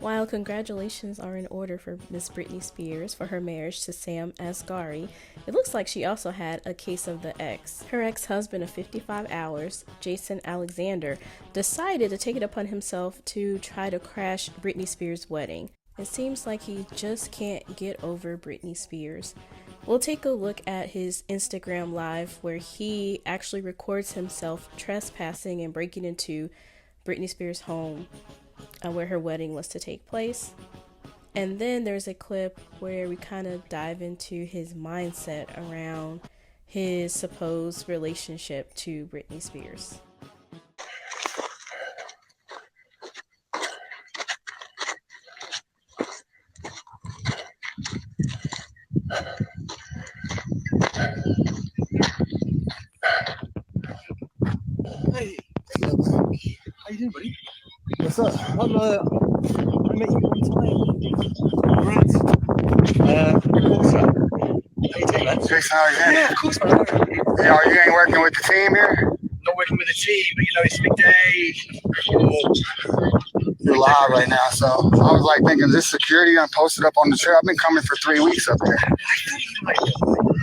While congratulations are in order for Miss Britney Spears for her marriage to Sam Asghari, it looks like she also had a case of the ex. Her ex-husband of 55 hours, Jason Alexander, decided to take it upon himself to try to crash Britney Spears' wedding. It seems like he just can't get over Britney Spears. We'll take a look at his Instagram live where he actually records himself trespassing and breaking into Britney Spears' home where her wedding was to take place. And then there's a clip where we kind of dive into his mindset around his supposed relationship to Britney Spears. Hey, how you doing, buddy? What's up? I met you one time. Right. What's up? How you doing, man? Jason Alexander. Yeah, of course, man. You ain't working with the team here? Not working with the team, but you know, it's a big day. You're live right now, so I was like thinking, this security done posted up on the trail. I've been coming for 3 weeks up here.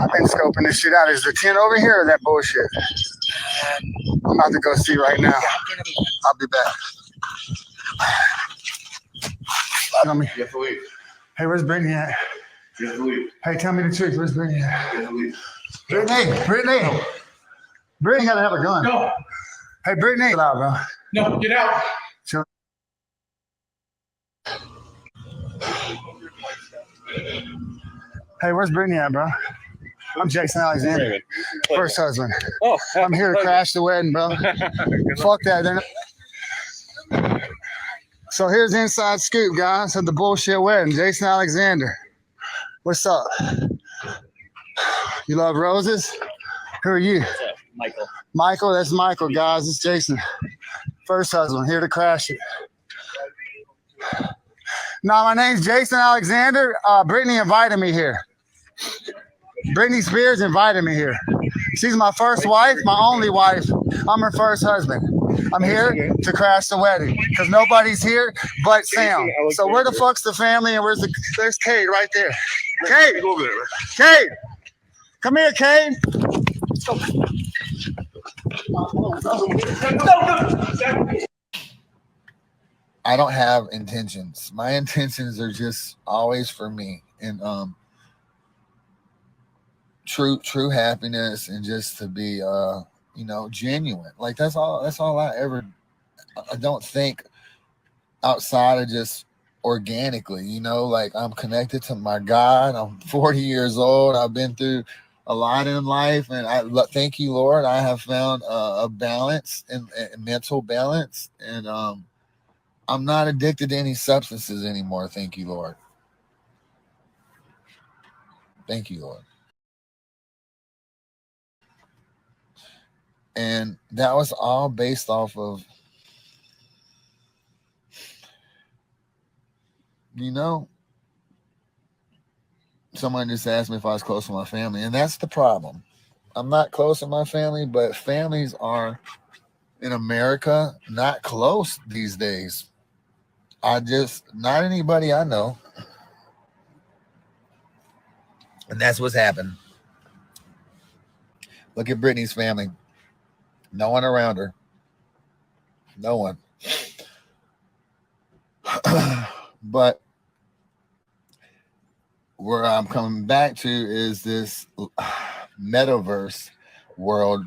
I've been scoping this shit out. Is the tent over here or that bullshit? I'm about to go see right now. I'll be back. Tell me. You have to leave. Hey, where's Britney at? You have to leave. Hey, tell me the truth. Where's Britney at? You have to leave. Britney. Britney gotta have a gun. No, Hey, Britney. Get out, bro. no, get out. Chill. Hey, where's Britney at, bro? I'm Jason Alexander, first husband. Oh, I'm here to crash the wedding, bro. Fuck that. So here's the inside scoop, guys, of the bullshit wedding. Jason Alexander. What's up? You love roses? Who are you? What's up, Michael? Michael, that's Michael, guys. It's Jason. First husband, here to crash it. No, my name's Jason Alexander. Britney invited me here. Britney Spears invited me here. She's my first wife, my only wife. I'm her first husband. I'm here to crash the wedding because nobody's here but Sam. So where the fuck's the family and there's Cade right there. Cade, Go over there. Cade, come here, Cade. I don't have intentions. My intentions are just always for me and true happiness and just to be genuine. Like that's all I don't think outside of just organically, like I'm connected to my God. I'm 40 years old. I've been through a lot in life and thank you, Lord. I have found a balance and mental balance and I'm not addicted to any substances anymore. Thank you, Lord. Thank you, Lord. And that was all based off of, someone just asked me if I was close to my family. And that's the problem. I'm not close to my family, but families are in America not close these days. Not anybody I know. And that's what's happened. Look at Britney's family. No one around her. No one. But where I'm coming back to is this metaverse world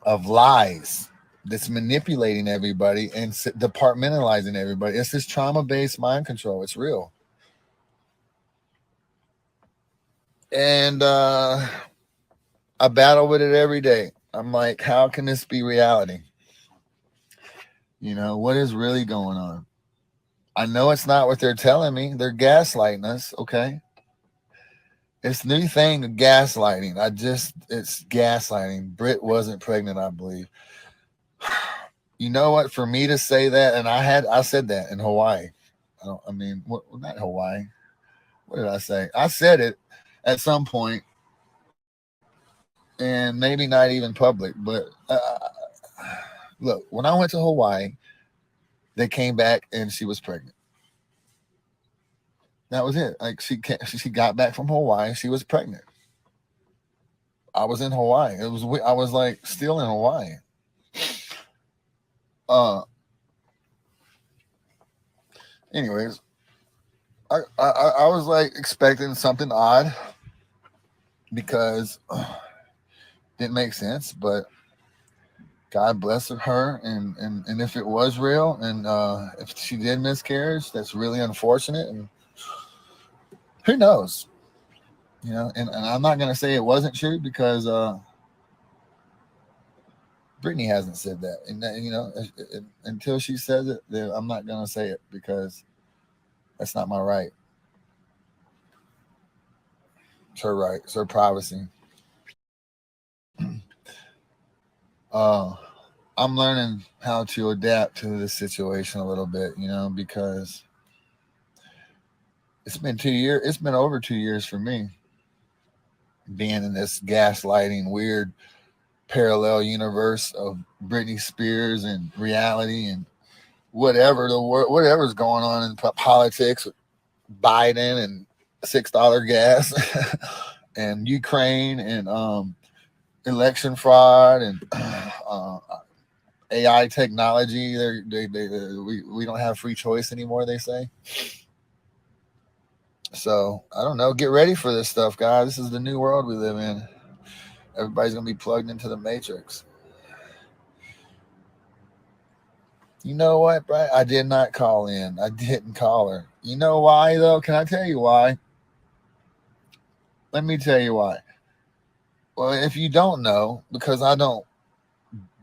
of lies that's manipulating everybody and departmentalizing everybody. It's this trauma-based mind control. It's real. And I battle with it every day. I'm like, how can this be reality? What is really going on? I know it's not what they're telling me. They're gaslighting us, okay? It's new thing, gaslighting. It's gaslighting. Brit wasn't pregnant, I believe. You know what? For me to say that, and I said that in Hawaii. Not Hawaii. What did I say? I said it at some point, and maybe not even public, but look, when I went to Hawaii, they came back and she was pregnant. That was it. Like she got back from Hawaii. She was pregnant. I was in Hawaii. I was like still in Hawaii. Anyways, I was like expecting something odd because didn't make sense, but God bless her, and if it was real, and if she did miscarriage, that's really unfortunate, and who knows, and I'm not gonna say it wasn't true because Britney hasn't said that, and until she says it, then I'm not gonna say it because that's not my right. It's her right. It's her privacy. I'm learning how to adapt to this situation a little bit, because it's been 2 years. It's been over 2 years for me being in this gaslighting, weird parallel universe of Britney Spears and reality and whatever's going on in politics with Biden and $6 gas and Ukraine and election fraud and AI technology. We don't have free choice anymore, they say. So I don't know. Get ready for this stuff, guys. This is the new world we live in. Everybody's gonna be plugged into the matrix. You know what, Brian? I did not call in. I didn't call her. You know why, though? Can I tell you why? Let me tell you why. Well, if you don't know, because I don't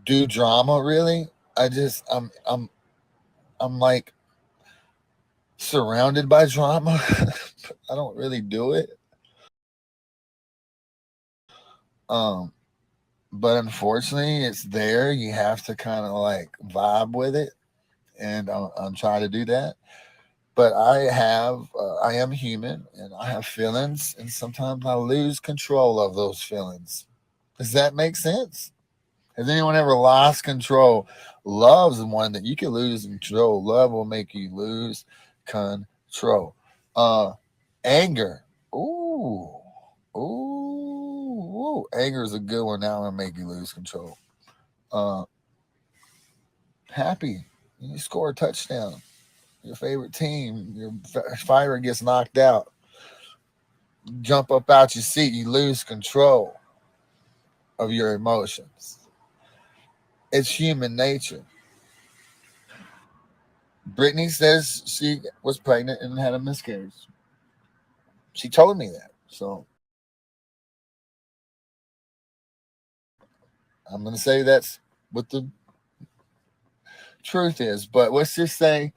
do drama really, I'm like surrounded by drama. I don't really do it. But unfortunately, it's there. You have to kind of like vibe with it, and I'm trying to do that. But I am human, and I have feelings, and sometimes I lose control of those feelings. Does that make sense? Has anyone ever lost control? Love's one that you can lose control. Love will make you lose control. Anger. Ooh. Ooh. Anger is a good one. Now it'll make you lose control. Happy. You score a touchdown. Your favorite team. Your fighter gets knocked out. Jump up out your seat. You lose control of your emotions. It's human nature. Britney says she was pregnant and had a miscarriage. She told me that. So I'm going to say that's what the truth is. But let's just say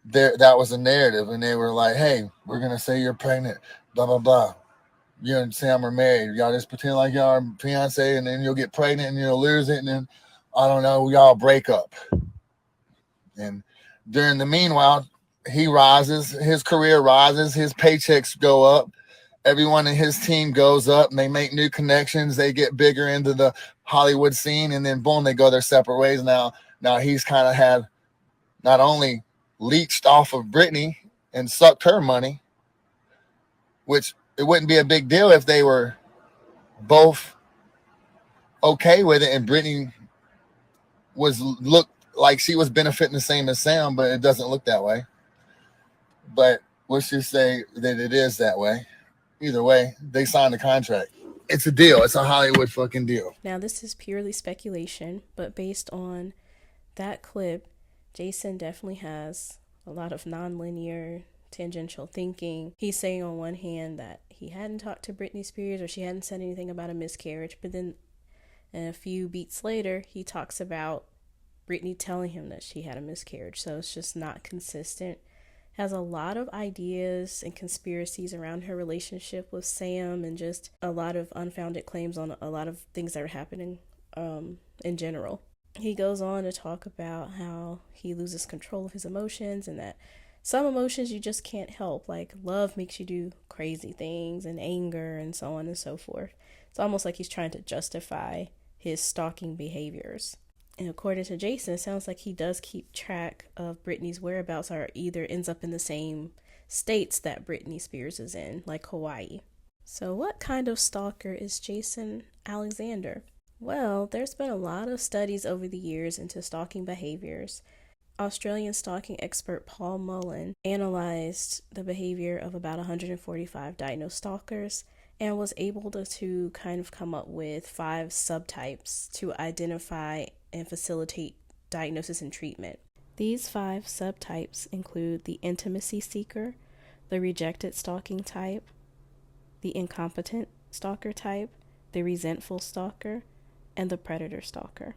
that was a narrative, and they were like, hey, we're going to say you're pregnant, blah, blah, blah. You and Sam are married. Y'all just pretend like y'all are fiance, and then you'll get pregnant and you'll lose it. And then, I don't know, y'all break up. And during the meanwhile, he rises, his career rises, his paychecks go up. Everyone in his team goes up and they make new connections. They get bigger into the Hollywood scene, and then boom, they go their separate ways. Now he's kind of had not only leached off of Britney and sucked her money, which it wouldn't be a big deal if they were both okay with it and Britney looked like she was benefiting the same as Sam, but it doesn't look that way. But let's just say that it is that way. Either way, they signed a contract. It's a deal. It's a Hollywood fucking deal. Now, this is purely speculation, but based on that clip, Jason definitely has a lot of nonlinear, tangential thinking. He's saying on one hand that he hadn't talked to Britney Spears or she hadn't said anything about a miscarriage, but then a few beats later, he talks about Britney telling him that she had a miscarriage. So it's just not consistent. Has a lot of ideas and conspiracies around her relationship with Sam, and just a lot of unfounded claims on a lot of things that are happening in general. He goes on to talk about how he loses control of his emotions, and that some emotions you just can't help, like love makes you do crazy things, and anger, and so on and so forth. It's almost like he's trying to justify his stalking behaviors. And according to Jason, it sounds like he does keep track of Britney's whereabouts, or either ends up in the same states that Britney Spears is in, like Hawaii. So, what kind of stalker is Jason Alexander? Well, there's been a lot of studies over the years into stalking behaviors. Australian stalking expert Paul Mullen analyzed the behavior of about 145 diagnosed stalkers and was able to kind of come up with 5 subtypes to identify and facilitate diagnosis and treatment. These 5 subtypes include the intimacy seeker, the rejected stalking type, the incompetent stalker type, the resentful stalker, and the predator stalker.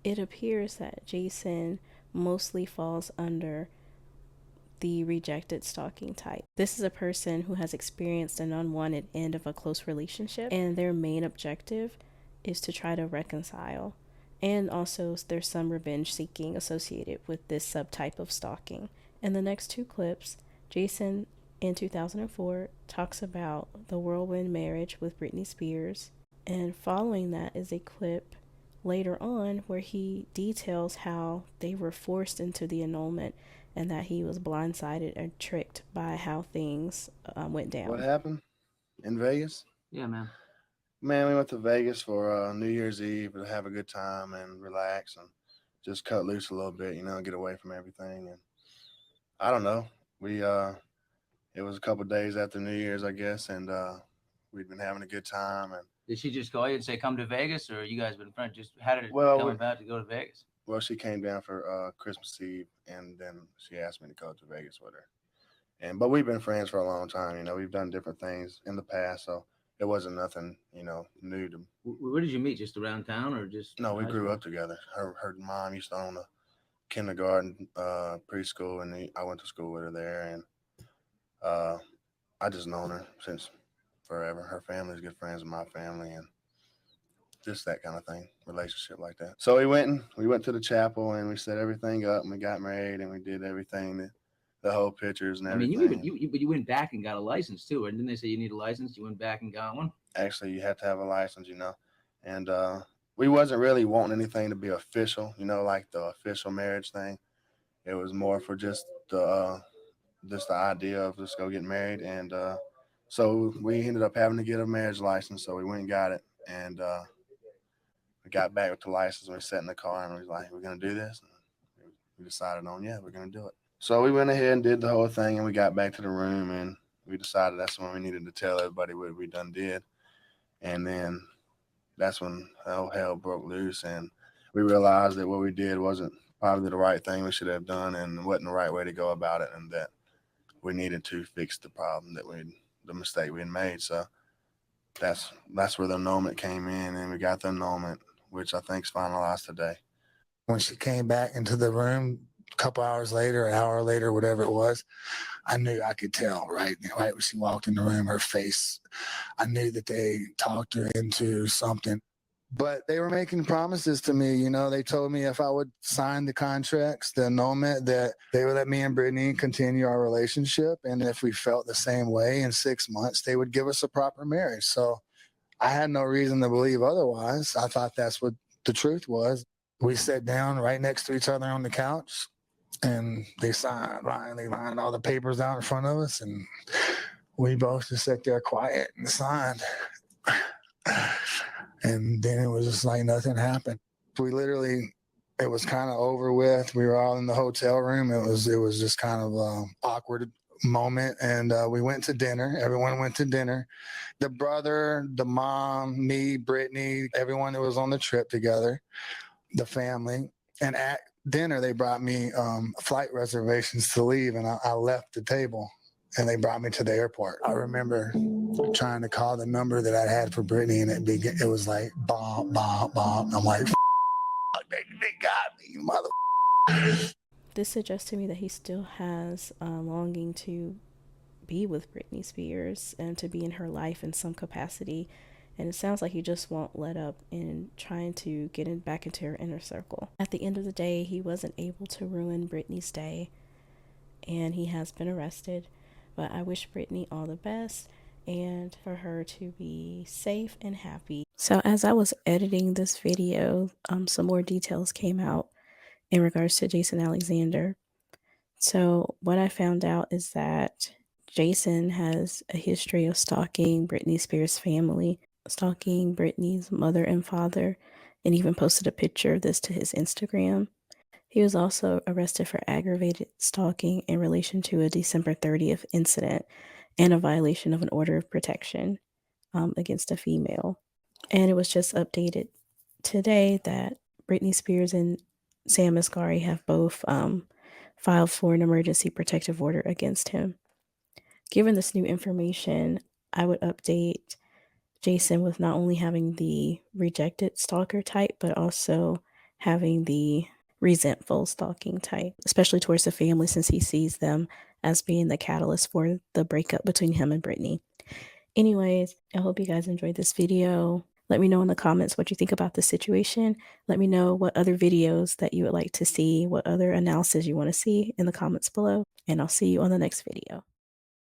It appears that Jason mostly falls under the rejected stalking type. This is a person who has experienced an unwanted end of a close relationship, and their main objective is to try to reconcile. And also, there's some revenge seeking associated with this subtype of stalking. In the next 2 clips, Jason in 2004 talks about the whirlwind marriage with Britney Spears, and following that is a clip later on where he details how they were forced into the annulment and that he was blindsided and tricked by how things went down. What happened in Vegas? Yeah, man. Man, we went to Vegas for New Year's Eve to have a good time and relax and just cut loose a little bit, get away from everything. And I don't know. It was a couple of days after New Year's, I guess, and we'd been having a good time. And did she just call you and say, come to Vegas, or you guys been friends? Just how did it Well, come about to go to Vegas? Well, she came down for Christmas Eve, and then she asked me to go to Vegas with her. But we've been friends for a long time. We've done different things in the past, so it wasn't nothing, new to. Where did you meet? Just around town, or just? No, we grew up together. Her mom used to own a kindergarten, preschool, and I went to school with her there, and I just known her since forever. Her family's good friends with my family, and just that kind of thing, relationship like that. So we went to the chapel and we set everything up and we got married and we did everything, the whole pictures and everything. I mean, you went back and got a license too, and didn't they say you need a license? You went back and got one. Actually, you have to have a license, and we wasn't really wanting anything to be official, like the official marriage thing. It was more for just the idea of just go get married, and so we ended up having to get a marriage license. So we went and got it, and we got back with the license and we sat in the car and we was like, we're going to do this. And we decided on, yeah, we're going to do it. So we went ahead and did the whole thing and we got back to the room and we decided that's when we needed to tell everybody what we done did. And then that's when hell broke loose and we realized that what we did wasn't probably the right thing we should have done and wasn't the right way to go about it, and that we needed to fix the problem the mistake we had made. So that's where the annulment came in, and we got the annulment, which I think is finalized today. When she came back into the room a couple hours later, an hour later, whatever it was, I knew, I could tell, right when she walked in the room, her face, I knew that they talked her into something. But they were making promises to me, they told me if I would sign the contracts, the annulment, that they would let me and Britney continue our relationship. And if we felt the same way in 6 months, they would give us a proper marriage. So I had no reason to believe otherwise. I thought that's what the truth was. We sat down right next to each other on the couch and they lined all the papers out in front of us. And we both just sat there quiet and signed. And then it was just like nothing happened. It was kind of over with. We were all in the hotel room. It was just kind of an awkward moment. And we went to dinner. Everyone went to dinner. The brother, the mom, me, Britney, everyone that was on the trip together, the family. And at dinner, they brought me flight reservations to leave. And I left the table. And they brought me to the airport. I remember trying to call the number that I had for Britney, and it was like, bomb, bomb, bomb. I'm like, they got me, mother. This suggests to me that he still has a longing to be with Britney Spears and to be in her life in some capacity. And it sounds like he just won't let up in trying to get back into her inner circle. At the end of the day, he wasn't able to ruin Britney's day, and he has been arrested. But I wish Britney all the best and for her to be safe and happy. So as I was editing this video, some more details came out in regards to Jason Alexander. So what I found out is that Jason has a history of stalking Britney Spears' family, stalking Britney's mother and father, and even posted a picture of this to his Instagram. He was also arrested for aggravated stalking in relation to a December 30th incident and a violation of an order of protection against a female. And it was just updated today that Britney Spears and Sam Asghari have both filed for an emergency protective order against him. Given this new information, I would update Jason with not only having the rejected stalker type, but also having the resentful stalking type, especially towards the family, since he sees them as being the catalyst for the breakup between him and Britney. Anyways, I hope you guys enjoyed this video. Let me know in the comments what you think about the situation. Let me know what other videos that you would like to see, what other analysis you want to see in the comments below, and I'll see you on the next video.